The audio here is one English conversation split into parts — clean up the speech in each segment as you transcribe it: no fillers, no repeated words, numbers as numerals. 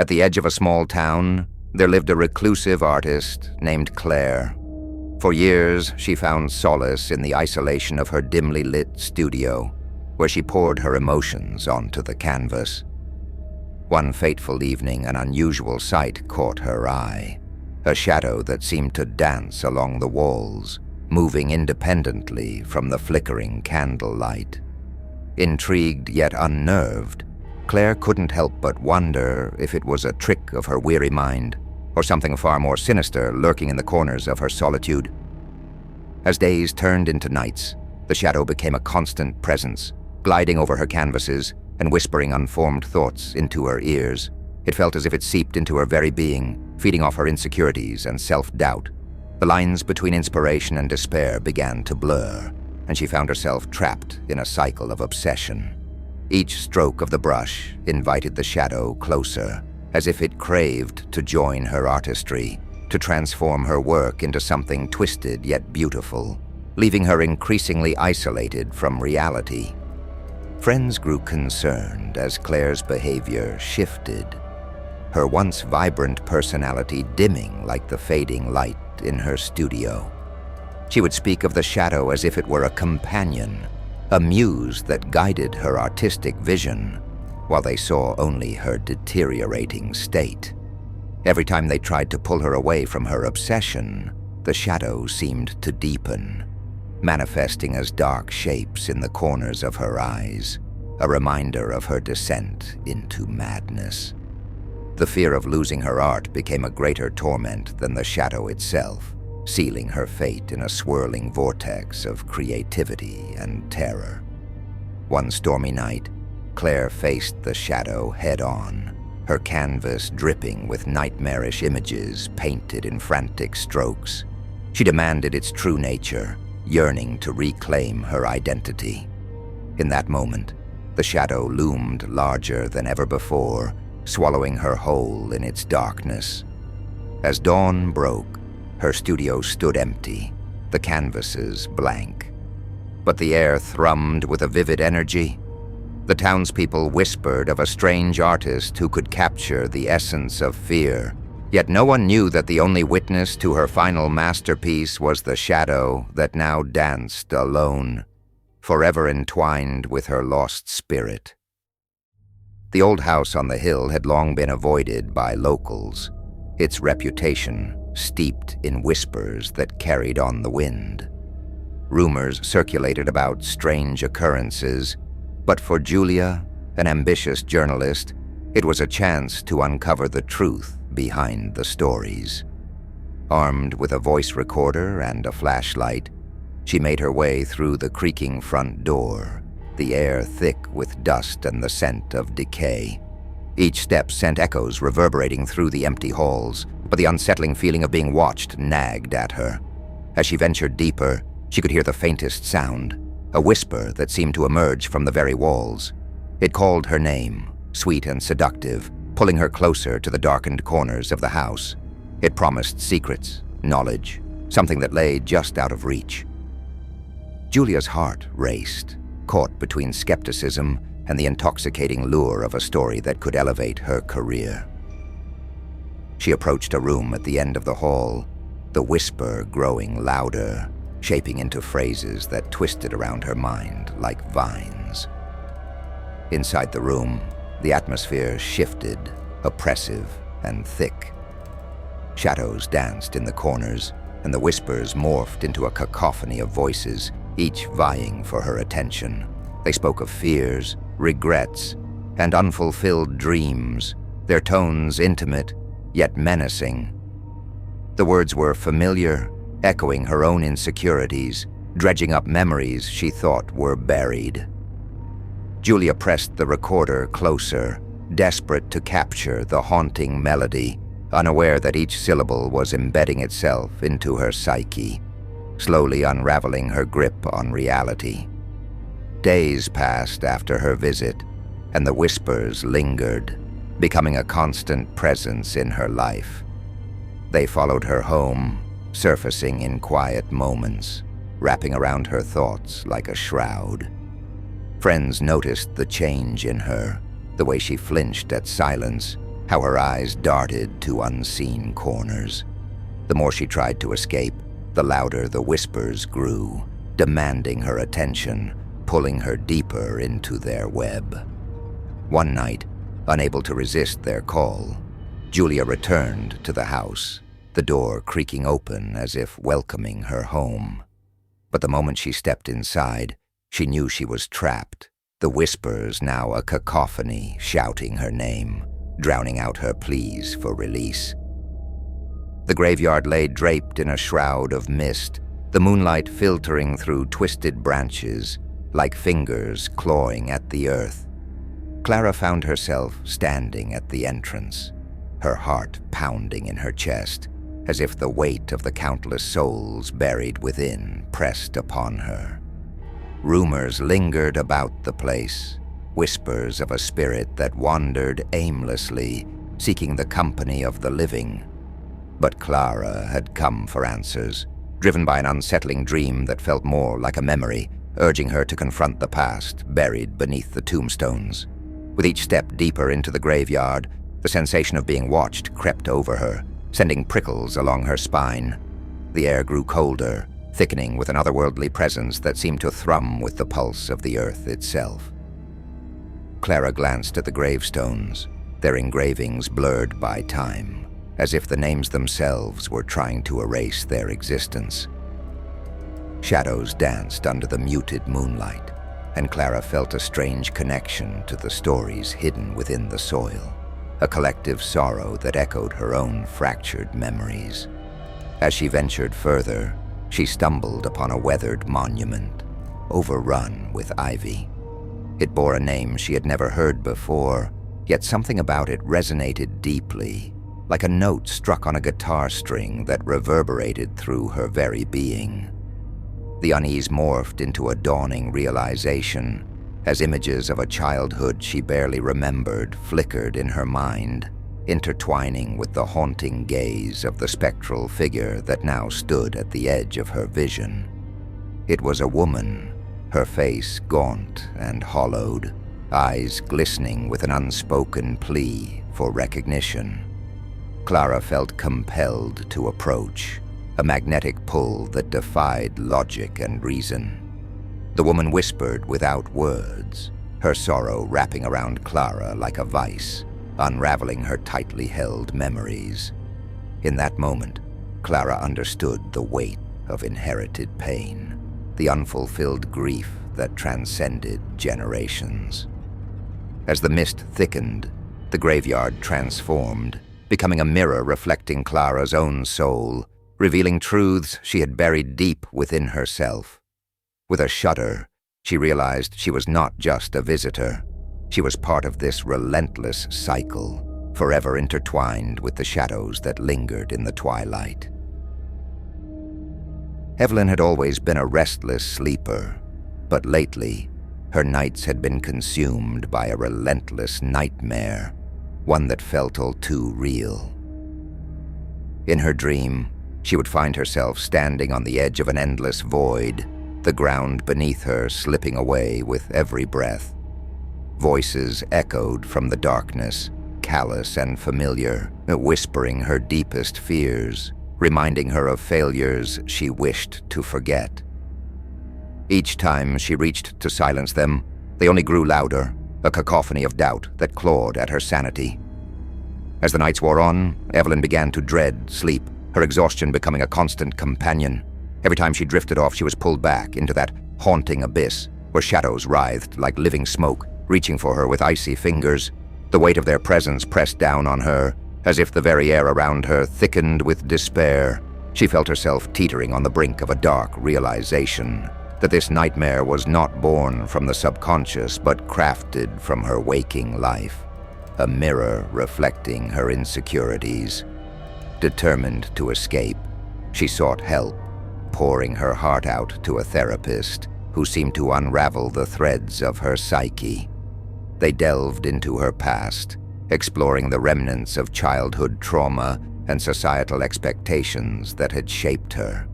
At the edge of a small town, there lived a reclusive artist named Claire. For years, she found solace in the isolation of her dimly lit studio, where she poured her emotions onto the canvas. One fateful evening, an unusual sight caught her eye, a shadow that seemed to dance along the walls, moving independently from the flickering candlelight. Intrigued yet unnerved, Claire couldn't help but wonder if it was a trick of her weary mind, or something far more sinister lurking in the corners of her solitude. As days turned into nights, the shadow became a constant presence, gliding over her canvases and whispering unformed thoughts into her ears. It felt as if it seeped into her very being, feeding off her insecurities and self-doubt. The lines between inspiration and despair began to blur, and she found herself trapped in a cycle of obsession. Each stroke of the brush invited the shadow closer, as if it craved to join her artistry, to transform her work into something twisted yet beautiful, leaving her increasingly isolated from reality. Friends grew concerned as Claire's behavior shifted, her once vibrant personality dimming like the fading light in her studio. She would speak of the shadow as if it were a companion, a muse that guided her artistic vision, while they saw only her deteriorating state. Every time they tried to pull her away from her obsession, the shadow seemed to deepen, manifesting as dark shapes in the corners of her eyes, a reminder of her descent into madness. The fear of losing her art became a greater torment than the shadow itself, sealing her fate in a swirling vortex of creativity and terror. One stormy night, Claire faced the shadow head-on, her canvas dripping with nightmarish images painted in frantic strokes. She demanded its true nature, yearning to reclaim her identity. In that moment, the shadow loomed larger than ever before, swallowing her whole in its darkness. As dawn broke, her studio stood empty, the canvases blank. But the air thrummed with a vivid energy. The townspeople whispered of a strange artist who could capture the essence of fear, yet no one knew that the only witness to her final masterpiece was the shadow that now danced alone, forever entwined with her lost spirit. The old house on the hill had long been avoided by locals, its reputation steeped in whispers that carried on the wind. Rumors circulated about strange occurrences, but for Julia, an ambitious journalist, it was a chance to uncover the truth behind the stories. Armed with a voice recorder and a flashlight, she made her way through the creaking front door, the air thick with dust and the scent of decay. Each step sent echoes reverberating through the empty halls, but the unsettling feeling of being watched nagged at her. As she ventured deeper, she could hear the faintest sound, a whisper that seemed to emerge from the very walls. It called her name, sweet and seductive, pulling her closer to the darkened corners of the house. It promised secrets, knowledge, something that lay just out of reach. Julia's heart raced, caught between skepticism and the intoxicating lure of a story that could elevate her career. She approached a room at the end of the hall, the whisper growing louder, shaping into phrases that twisted around her mind like vines. Inside the room, the atmosphere shifted, oppressive and thick. Shadows danced in the corners, and the whispers morphed into a cacophony of voices, each vying for her attention. They spoke of fears, regrets, and unfulfilled dreams, their tones intimate, yet menacing. The words were familiar, echoing her own insecurities, dredging up memories she thought were buried. Julia pressed the recorder closer, desperate to capture the haunting melody, unaware that each syllable was embedding itself into her psyche, slowly unraveling her grip on reality. Days passed after her visit, and the whispers lingered, becoming a constant presence in her life. They followed her home, surfacing in quiet moments, wrapping around her thoughts like a shroud. Friends noticed the change in her, the way she flinched at silence, how her eyes darted to unseen corners. The more she tried to escape, the louder the whispers grew, demanding her attention, pulling her deeper into their web. One night, unable to resist their call, Julia returned to the house, the door creaking open as if welcoming her home. But the moment she stepped inside, she knew she was trapped, the whispers now a cacophony shouting her name, drowning out her pleas for release. The graveyard lay draped in a shroud of mist, the moonlight filtering through twisted branches, like fingers clawing at the earth. Clara found herself standing at the entrance, her heart pounding in her chest, as if the weight of the countless souls buried within pressed upon her. Rumors lingered about the place, whispers of a spirit that wandered aimlessly, seeking the company of the living. But Clara had come for answers, driven by an unsettling dream that felt more like a memory, urging her to confront the past buried beneath the tombstones. With each step deeper into the graveyard, the sensation of being watched crept over her, sending prickles along her spine. The air grew colder, thickening with an otherworldly presence that seemed to thrum with the pulse of the earth itself. Clara glanced at the gravestones, their engravings blurred by time, as if the names themselves were trying to erase their existence. Shadows danced under the muted moonlight, and Clara felt a strange connection to the stories hidden within the soil, a collective sorrow that echoed her own fractured memories. As she ventured further, she stumbled upon a weathered monument, overrun with ivy. It bore a name she had never heard before, yet something about it resonated deeply, like a note struck on a guitar string that reverberated through her very being. The unease morphed into a dawning realization, as images of a childhood she barely remembered flickered in her mind, intertwining with the haunting gaze of the spectral figure that now stood at the edge of her vision. It was a woman, her face gaunt and hollowed, eyes glistening with an unspoken plea for recognition. Clara felt compelled to approach, a magnetic pull that defied logic and reason. The woman whispered without words, her sorrow wrapping around Clara like a vice, unraveling her tightly held memories. In that moment, Clara understood the weight of inherited pain, the unfulfilled grief that transcended generations. As the mist thickened, the graveyard transformed, becoming a mirror reflecting Clara's own soul, revealing truths she had buried deep within herself. With a shudder, she realized she was not just a visitor. She was part of this relentless cycle, forever intertwined with the shadows that lingered in the twilight. Evelyn had always been a restless sleeper, but lately, her nights had been consumed by a relentless nightmare, one that felt all too real. In her dream, she would find herself standing on the edge of an endless void, the ground beneath her slipping away with every breath. Voices echoed from the darkness, callous and familiar, whispering her deepest fears, reminding her of failures she wished to forget. Each time she reached to silence them, they only grew louder, a cacophony of doubt that clawed at her sanity. As the nights wore on, Evelyn began to dread sleep, her exhaustion becoming a constant companion. Every time she drifted off, she was pulled back into that haunting abyss where shadows writhed like living smoke, reaching for her with icy fingers. The weight of their presence pressed down on her, as if the very air around her thickened with despair. She felt herself teetering on the brink of a dark realization that this nightmare was not born from the subconscious but crafted from her waking life, a mirror reflecting her insecurities. Determined to escape, she sought help, pouring her heart out to a therapist who seemed to unravel the threads of her psyche. They delved into her past, exploring the remnants of childhood trauma and societal expectations that had shaped her.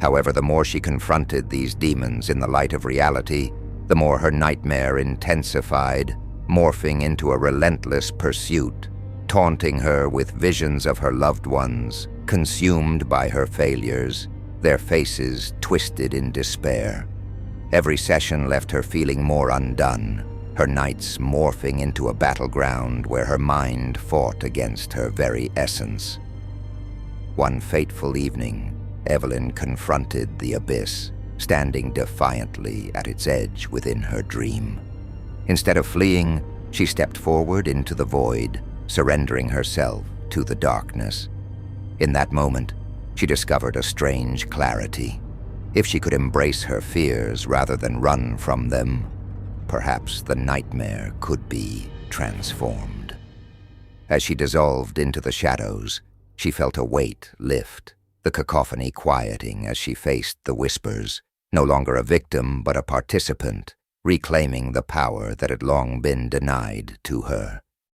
However, the more she confronted these demons in the light of reality, the more her nightmare intensified, morphing into a relentless pursuit, taunting her with visions of her loved ones, consumed by her failures, their faces twisted in despair. Every session left her feeling more undone, her nights morphing into a battleground where her mind fought against her very essence. One fateful evening, Evelyn confronted the abyss, standing defiantly at its edge within her dream. Instead of fleeing, she stepped forward into the void, surrendering herself to the darkness. In that moment, she discovered a strange clarity. If she could embrace her fears rather than run from them, perhaps the nightmare could be transformed. As she dissolved into the shadows, she felt a weight lift, the cacophony quieting as she faced the whispers, no longer a victim but a participant, reclaiming the power that had long been denied to her.